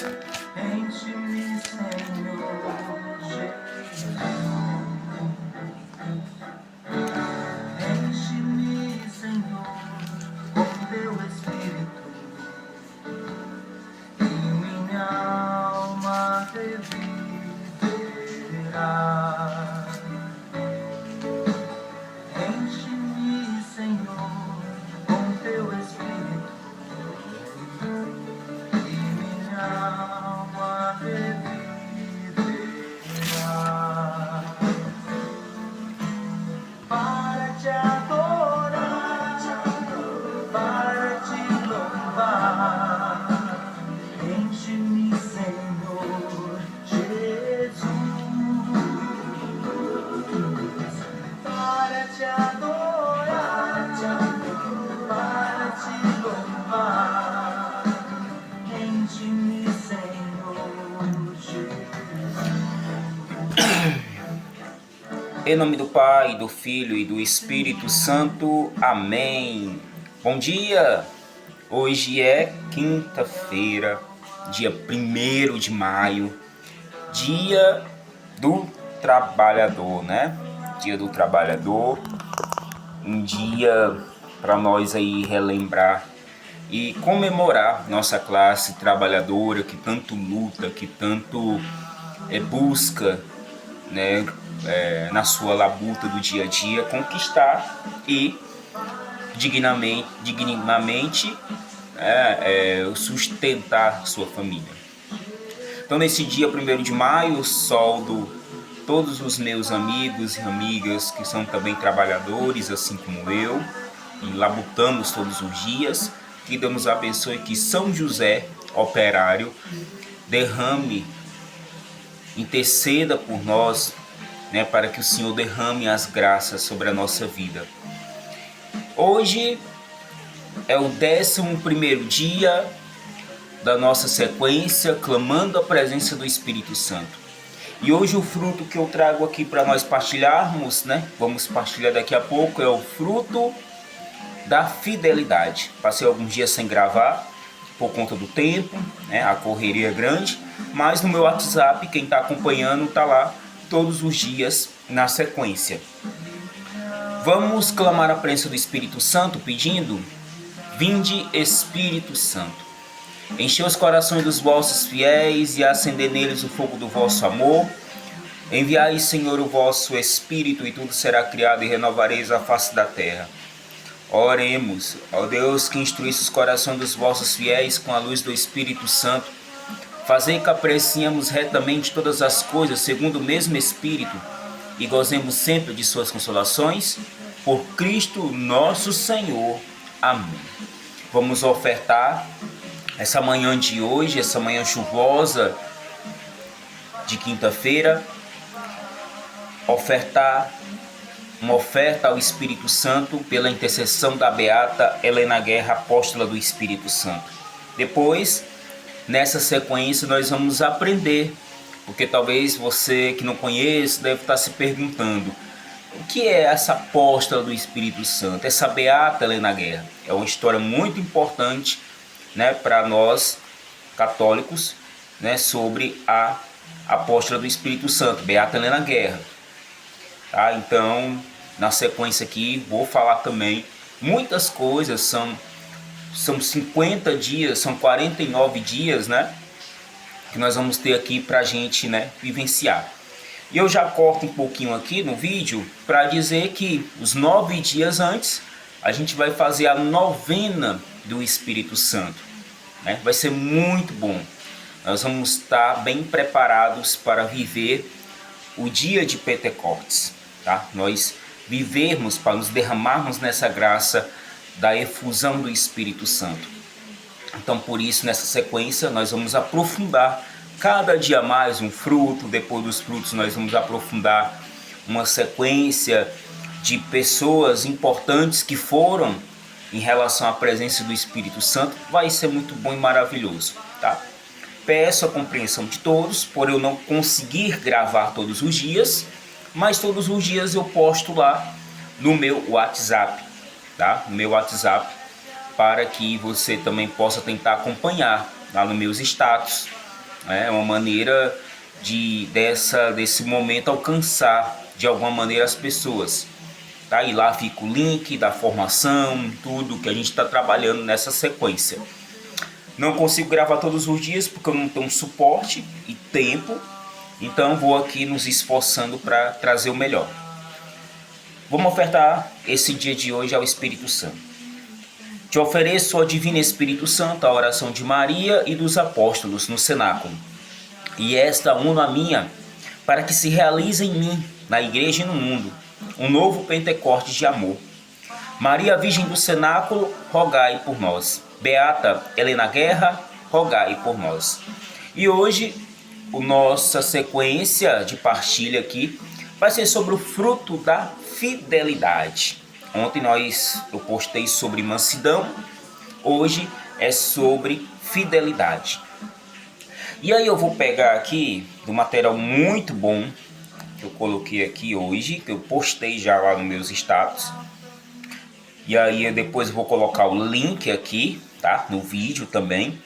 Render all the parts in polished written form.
Enche-me, Senhor Jesus. Enche-me, Senhor, com teu Espírito, e minha alma reviverá. Enche-me, Senhor, com teu Espírito, e minha alma reviverá. Para te adorar, para te louvar, enche-me, Senhor Jesus. Para te adorar, para te louvar, enche-me, Senhor Jesus. Em nome do Pai, do Filho e do Espírito Santo. Amém. Bom dia! Hoje é quinta-feira, dia 1º de maio, dia do trabalhador, né? Dia do trabalhador, um dia para nós aí relembrar e comemorar nossa classe trabalhadora que tanto luta, que tanto busca, né, na sua labuta do dia a dia, conquistar e dignamente sustentar sua família. Então, nesse dia 1º de maio, soldo todos os meus amigos e amigas que são também trabalhadores, assim como eu, e labutamos todos os dias. Que Deus nos abençoe, que São José, operário, interceda por nós, né, para que o Senhor derrame as graças sobre a nossa vida. Hoje é o 11º dia da nossa sequência, clamando a presença do Espírito Santo. E hoje o fruto que eu trago aqui para nós partilharmos, né, vamos partilhar daqui a pouco, é o fruto da fidelidade. Passei alguns dias sem gravar, por conta do tempo, né, a correria é grande, mas no meu WhatsApp, quem está acompanhando, está lá todos os dias na sequência. Vamos clamar a presença do Espírito Santo, pedindo: vinde Espírito Santo, enchei os corações dos vossos fiéis e acendei neles o fogo do vosso amor. Enviai, Senhor, o vosso Espírito, e tudo será criado, e renovareis a face da terra. Oremos. Ó Deus, que instruísse os corações dos vossos fiéis com a luz do Espírito Santo, fazei que apreciemos retamente todas as coisas segundo o mesmo Espírito e gozemos sempre de suas consolações, por Cristo nosso Senhor. Amém. Vamos ofertar essa manhã de hoje, essa manhã chuvosa de quinta-feira, ofertar uma oferta ao Espírito Santo pela intercessão da beata Helena Guerra, apóstola do Espírito Santo. Depois, nessa sequência, nós vamos aprender, porque talvez você que não conhece deve estar se perguntando: o que é essa apóstola do Espírito Santo, essa beata Helena Guerra? É uma história muito importante, né, para nós católicos, né, sobre a apóstola do Espírito Santo, beata Helena Guerra. Tá? Então, na sequência aqui, vou falar também muitas coisas, são 50 dias, são 49 dias, né, que nós vamos ter aqui para a gente, né, vivenciar. E eu já corto um pouquinho aqui no vídeo para dizer que os 9 dias antes, a gente vai fazer a novena do Espírito Santo, né? Vai ser muito bom. Nós vamos estar bem preparados para viver o dia de Pentecostes, tá? Nós vivermos, para nos derramarmos nessa graça da efusão do Espírito Santo. Então, por isso, nessa sequência, nós vamos aprofundar cada dia mais um fruto. Depois dos frutos, nós vamos aprofundar uma sequência de pessoas importantes que foram em relação à presença do Espírito Santo. Vai ser muito bom e maravilhoso, tá? Peço a compreensão de todos por eu não conseguir gravar todos os dias, mas todos os dias eu posto lá no meu WhatsApp, tá? No meu WhatsApp, para que você também possa tentar acompanhar lá nos meus status, É uma maneira desse momento alcançar de alguma maneira as pessoas. Tá? E lá fica o link da formação, tudo que a gente está trabalhando nessa sequência. Não consigo gravar todos os dias porque eu não tenho suporte e tempo, então vou aqui nos esforçando para trazer o melhor. Vamos ofertar esse dia de hoje ao Espírito Santo. Te ofereço ao Divino Espírito Santo a oração de Maria e dos apóstolos no cenáculo, e esta uno a minha, para que se realize em mim, na igreja e no mundo, um novo Pentecostes de amor. Maria Virgem do Cenáculo, rogai por nós. Beata Helena Guerra, rogai por nós. E hoje, a nossa sequência de partilha aqui vai ser sobre o fruto da fidelidade. Ontem eu postei sobre mansidão, hoje é sobre fidelidade. E aí eu vou pegar aqui do material muito bom que eu coloquei aqui hoje, que eu postei já lá nos meus status. E aí eu depois vou colocar o link aqui, tá? No vídeo também,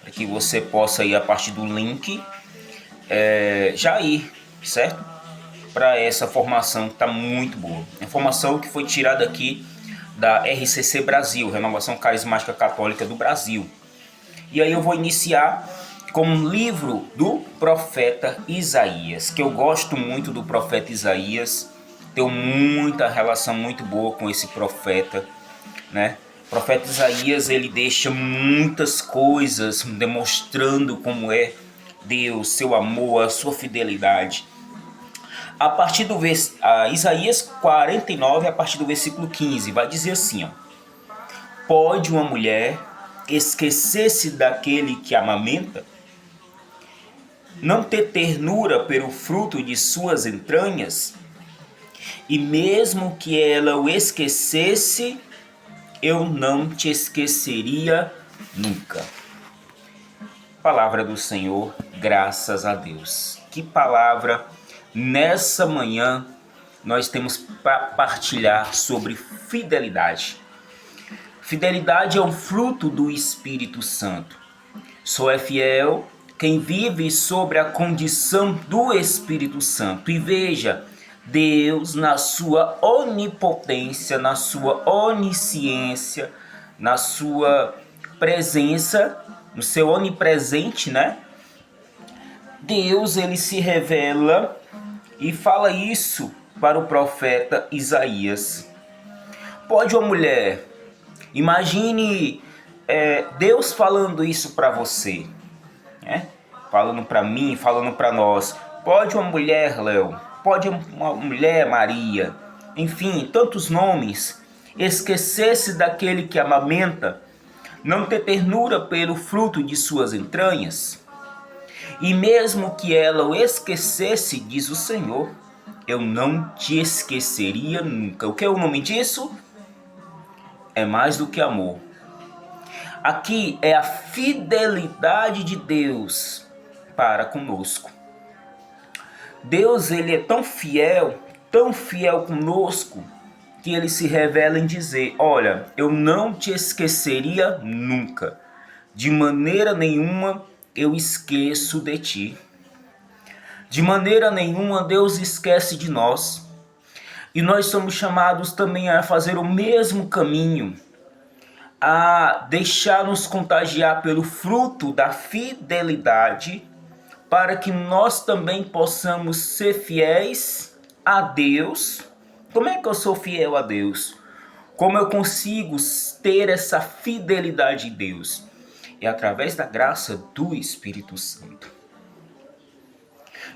para que você possa ir a partir do link já ir, certo? Para essa formação que está muito boa. A formação que foi tirada aqui da RCC Brasil, Renovação Carismática Católica do Brasil. E aí eu vou iniciar com um livro do profeta Isaías, que eu gosto muito do profeta Isaías, tenho muita relação muito boa com esse profeta, né? O profeta Isaías, ele deixa muitas coisas demonstrando como é Deus, seu amor, a sua fidelidade. A partir do Isaías 49, a partir do versículo 15, vai dizer assim, ó: pode uma mulher esquecer-se daquele que amamenta, não ter ternura pelo fruto de suas entranhas? E mesmo que ela o esquecesse, eu não te esqueceria nunca. Palavra do Senhor, graças a Deus. Que palavra nessa manhã nós temos para partilhar sobre fidelidade. Fidelidade é um fruto do Espírito Santo. Só é fiel quem vive sobre a condição do Espírito Santo. E veja, Deus, na sua onipotência, na sua onisciência, na sua presença, no seu onipresente, né? Deus, ele se revela e fala isso para o profeta Isaías. Pode uma mulher, imagine Deus falando isso para você, né? Falando para mim, falando para nós. Pode uma mulher, Léo, pode uma mulher, Maria, enfim, tantos nomes, esquecer-se daquele que amamenta, não ter ternura pelo fruto de suas entranhas? E mesmo que ela o esquecesse, diz o Senhor, eu não te esqueceria nunca. O que é o nome disso? É mais do que amor. Aqui é a fidelidade de Deus para conosco. Deus, ele é tão fiel conosco, que ele se revela em dizer: olha, eu não te esqueceria nunca. De maneira nenhuma eu esqueço de ti. De maneira nenhuma Deus esquece de nós. E nós somos chamados também a fazer o mesmo caminho, a deixar-nos contagiar pelo fruto da fidelidade, para que nós também possamos ser fiéis a Deus. Como é que eu sou fiel a Deus? Como eu consigo ter essa fidelidade de Deus? É através da graça do Espírito Santo.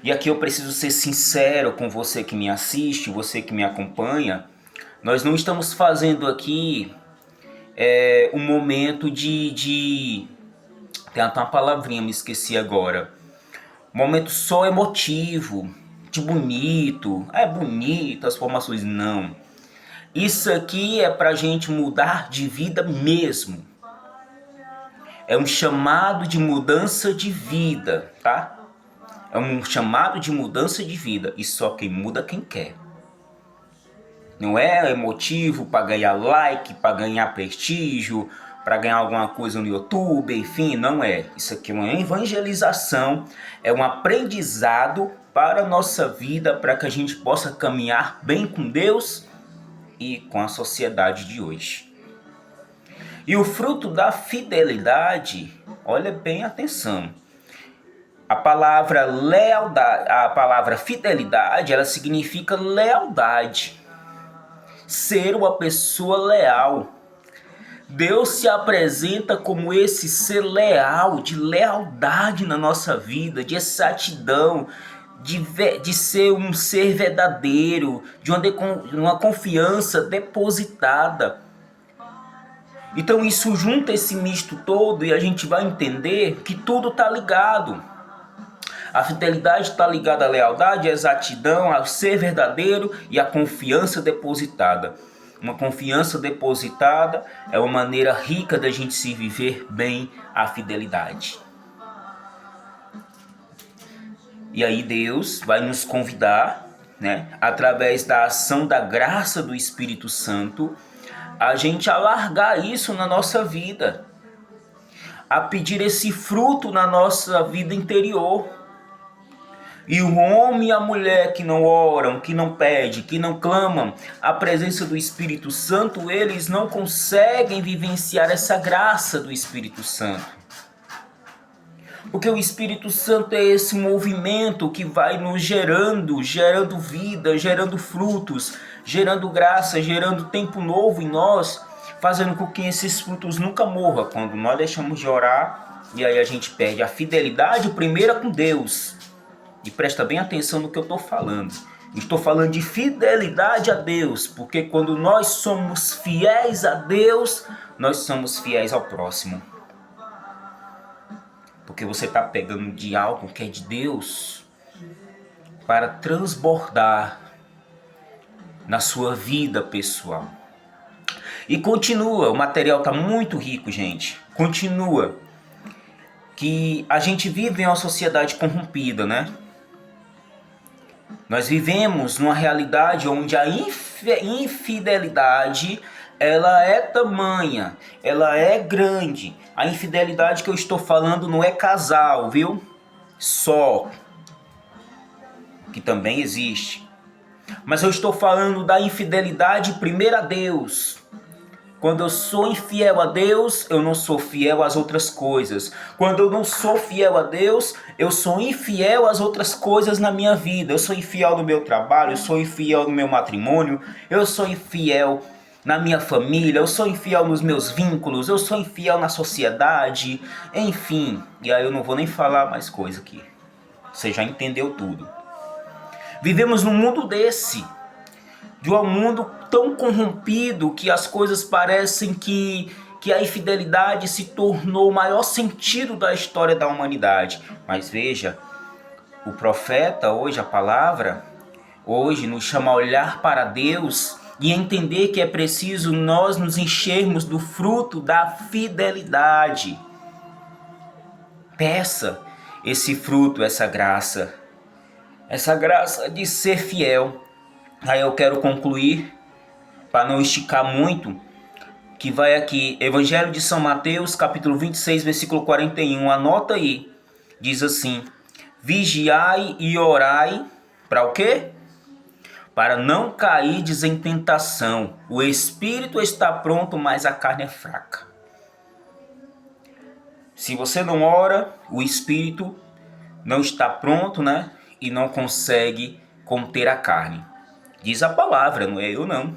E aqui eu preciso ser sincero com você que me assiste, você que me acompanha. Nós não estamos fazendo aqui um momento de... Tem até uma palavrinha, me esqueci agora. Um momento só emotivo, de bonito. É bonito as formações, não. Isso aqui é pra gente mudar de vida mesmo. É um chamado de mudança de vida, tá? É um chamado de mudança de vida. E só quem muda quem quer. Não é emotivo para ganhar like, para ganhar prestígio, para ganhar alguma coisa no YouTube, enfim, não é. Isso aqui é uma evangelização, é um aprendizado para a nossa vida, para que a gente possa caminhar bem com Deus e com a sociedade de hoje. E o fruto da fidelidade, olha bem atenção. A palavra lealdade, a palavra fidelidade, ela significa lealdade. Ser uma pessoa leal. Deus se apresenta como esse ser leal, de lealdade na nossa vida, de exatidão, de ser um ser verdadeiro, de uma confiança depositada. Então isso junta esse misto todo e a gente vai entender que tudo está ligado. A fidelidade está ligada à lealdade, à exatidão, ao ser verdadeiro e à confiança depositada. Uma confiança depositada é uma maneira rica da gente se viver bem a fidelidade. E aí Deus vai nos convidar, né, através da ação da graça do Espírito Santo, a gente alargar isso na nossa vida, a pedir esse fruto na nossa vida interior. E o homem e a mulher que não oram, que não pedem, que não clamam a presença do Espírito Santo, eles não conseguem vivenciar essa graça do Espírito Santo. Porque o Espírito Santo é esse movimento que vai nos gerando vida, gerando frutos, gerando graça, gerando tempo novo em nós, fazendo com que esses frutos nunca morram quando nós deixamos de orar e aí a gente perde a fidelidade primeira com Deus. E presta bem atenção no que eu estou falando. Estou falando de fidelidade a Deus, porque quando nós somos fiéis a Deus, nós somos fiéis ao próximo. Porque você está pegando de algo que é de Deus para transbordar na sua vida pessoal. E continua, o material está muito rico, gente. Continua que a gente vive em uma sociedade corrompida, né? Nós vivemos numa realidade onde a infidelidade, ela é tamanha, ela é grande. A infidelidade que eu estou falando não é casal, viu? Só, que também existe. Mas eu estou falando da infidelidade primeiro a Deus. Quando eu sou infiel a Deus, eu não sou fiel às outras coisas. Quando eu não sou fiel a Deus, eu sou infiel às outras coisas na minha vida. Eu sou infiel no meu trabalho, eu sou infiel no meu matrimônio, eu sou infiel na minha família, eu sou infiel nos meus vínculos, eu sou infiel na sociedade, enfim. E aí eu não vou nem falar mais coisa aqui. Você já entendeu tudo. Vivemos num mundo desse. De um mundo tão corrompido que as coisas parecem que a infidelidade se tornou o maior sentido da história da humanidade. Mas veja, o profeta hoje, a palavra, hoje nos chama a olhar para Deus e entender que é preciso nós nos enchermos do fruto da fidelidade. Peça esse fruto, essa graça de ser fiel. Aí eu quero concluir, para não esticar muito, que vai aqui, Evangelho de São Mateus, capítulo 26, versículo 41, anota aí, diz assim: vigiai e orai, para o quê? Para não cairdes em tentação, o espírito está pronto, mas a carne é fraca. Se você não ora, o espírito não está pronto, né? E não consegue conter a carne. Diz a palavra, não é eu não.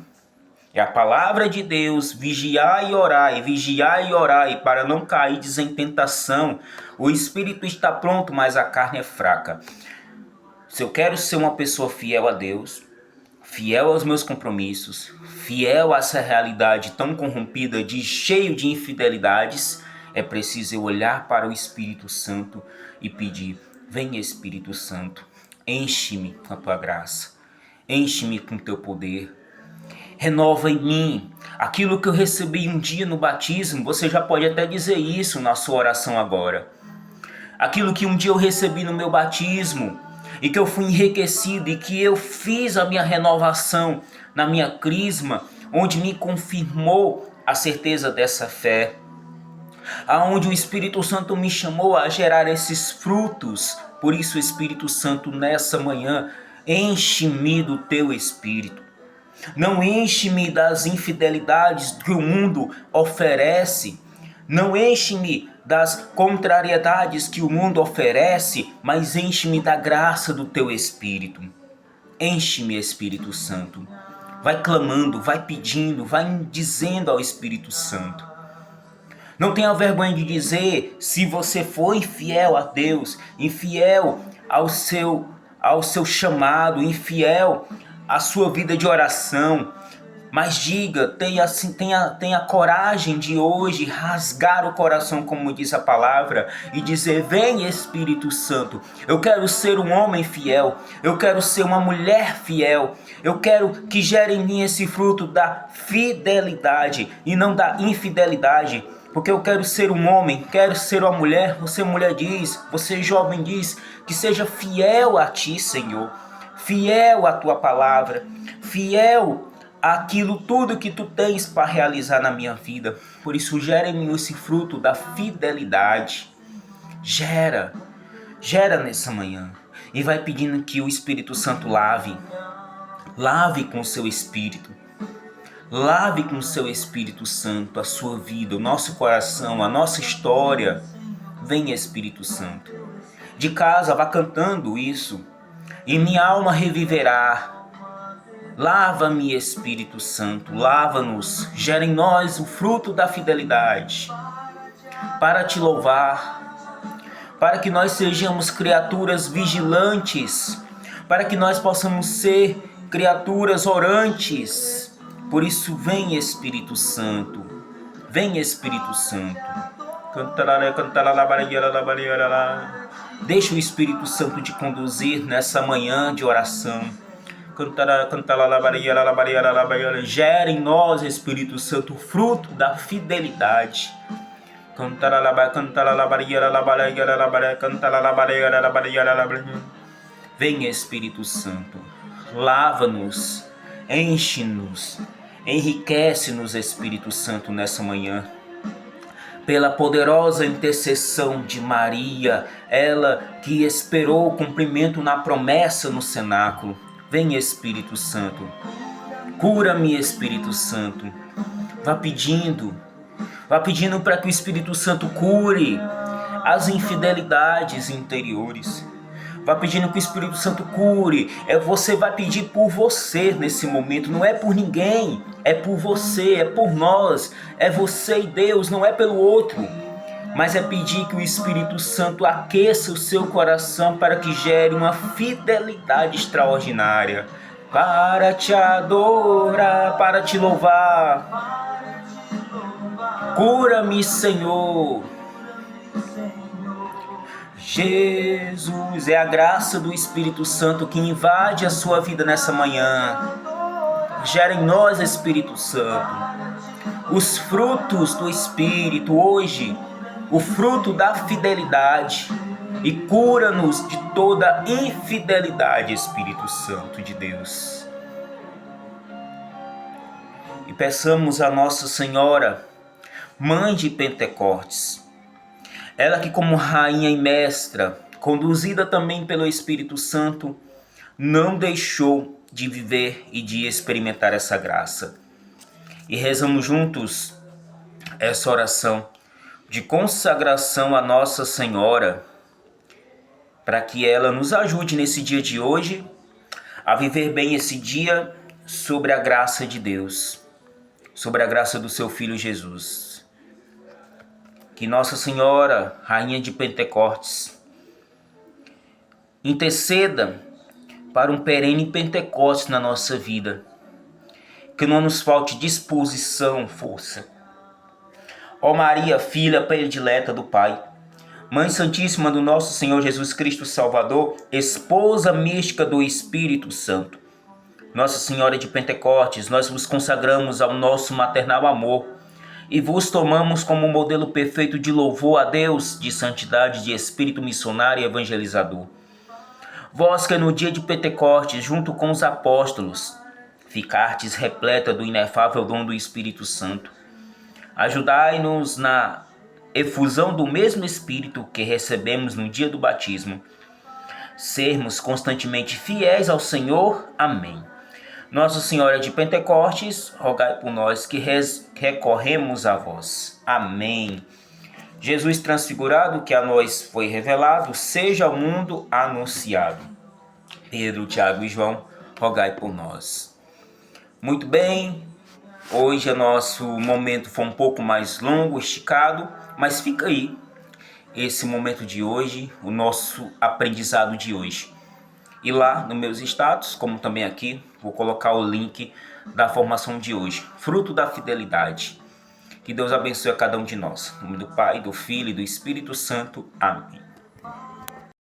É a palavra de Deus, vigiai e orai, para não cair em tentação. O espírito está pronto, mas a carne é fraca. Se eu quero ser uma pessoa fiel a Deus, fiel aos meus compromissos, fiel a essa realidade tão corrompida, cheio de infidelidades, é preciso eu olhar para o Espírito Santo e pedir: vem Espírito Santo, enche-me com a tua graça. Enche-me com teu poder, renova em mim aquilo que eu recebi um dia no batismo. Você já pode até dizer isso na sua oração agora. Aquilo que um dia eu recebi no meu batismo e que eu fui enriquecido e que eu fiz a minha renovação na minha crisma, onde me confirmou a certeza dessa fé. aonde o Espírito Santo me chamou a gerar esses frutos. Por isso, Espírito Santo, nessa manhã, enche-me do teu Espírito. Não enche-me das infidelidades que o mundo oferece. Não enche-me das contrariedades que o mundo oferece, mas enche-me da graça do teu Espírito. Enche-me, Espírito Santo. Vai clamando, vai pedindo, vai dizendo ao Espírito Santo. Não tenha vergonha de dizer se você foi infiel a Deus, infiel ao seu chamado, infiel à sua vida de oração. Mas diga, tenha coragem de hoje rasgar o coração, como diz a palavra, e dizer: vem Espírito Santo, eu quero ser um homem fiel, eu quero ser uma mulher fiel, eu quero que gere em mim esse fruto da fidelidade e não da infidelidade. Porque eu quero ser um homem, quero ser uma mulher. Você mulher diz, você jovem diz, que seja fiel a ti, Senhor, fiel à tua palavra, fiel aquilo tudo que tu tens para realizar na minha vida. Por isso gera em mim esse fruto da fidelidade. Gera nessa manhã. E vai pedindo que o Espírito Santo lave com o seu Espírito. Lave com o seu Espírito Santo a sua vida, o nosso coração, a nossa história. Vem Espírito Santo. De casa vá cantando isso. E minha alma reviverá. Lava-me, Espírito Santo, lava-nos, gera em nós o fruto da fidelidade, para te louvar, para que nós sejamos criaturas vigilantes, para que nós possamos ser criaturas orantes. Por isso, vem Espírito Santo, vem Espírito Santo. Deixa o Espírito Santo te conduzir nessa manhã de oração. Gera em nós, Espírito Santo, o fruto da fidelidade. Vem Espírito Santo, lava-nos, enche-nos, enriquece-nos, Espírito Santo, nessa manhã. Pela poderosa intercessão de Maria, ela que esperou o cumprimento na promessa no cenáculo. Vem Espírito Santo, cura-me, Espírito Santo. Vá pedindo para que o Espírito Santo cure as infidelidades interiores. Vá pedindo que o Espírito Santo cure. Você vai pedir por você nesse momento, não é por ninguém, é por você, é por nós, é você e Deus, não é pelo outro. Mas é pedir que o Espírito Santo aqueça o seu coração para que gere uma fidelidade extraordinária. Para te adorar, para te louvar. Cura-me, Senhor. Jesus, é a graça do Espírito Santo que invade a sua vida nessa manhã. Gera em nós, Espírito Santo, os frutos do Espírito hoje. O fruto da fidelidade, e cura-nos de toda infidelidade, Espírito Santo de Deus. E peçamos a Nossa Senhora, Mãe de Pentecostes, ela que como rainha e mestra, conduzida também pelo Espírito Santo, não deixou de viver e de experimentar essa graça. E rezamos juntos essa oração de consagração a Nossa Senhora, para que ela nos ajude nesse dia de hoje a viver bem esse dia sobre a graça de Deus, sobre a graça do seu Filho Jesus. Que Nossa Senhora, Rainha de Pentecostes, interceda para um perene Pentecostes na nossa vida, que não nos falte disposição, força. Ó Maria, filha predileta do Pai, Mãe Santíssima do nosso Senhor Jesus Cristo Salvador, esposa mística do Espírito Santo, Nossa Senhora de Pentecostes, nós vos consagramos ao nosso maternal amor e vos tomamos como modelo perfeito de louvor a Deus, de santidade, de espírito missionário e evangelizador. Vós que no dia de Pentecostes, junto com os apóstolos, ficastes repleta do inefável dom do Espírito Santo, ajudai-nos na efusão do mesmo Espírito que recebemos no dia do batismo, sermos constantemente fiéis ao Senhor. Amém. Nossa Senhora de Pentecostes, rogai por nós que recorremos a vós. Amém. Jesus transfigurado, que a nós foi revelado, seja ao mundo anunciado. Pedro, Tiago e João, rogai por nós. Muito bem, hoje o nosso momento foi um pouco mais longo, esticado, mas fica aí esse momento de hoje, o nosso aprendizado de hoje. E lá nos meus status, como também aqui, vou colocar o link da formação de hoje, fruto da fidelidade. Que Deus abençoe a cada um de nós. Em nome do Pai, do Filho e do Espírito Santo. Amém.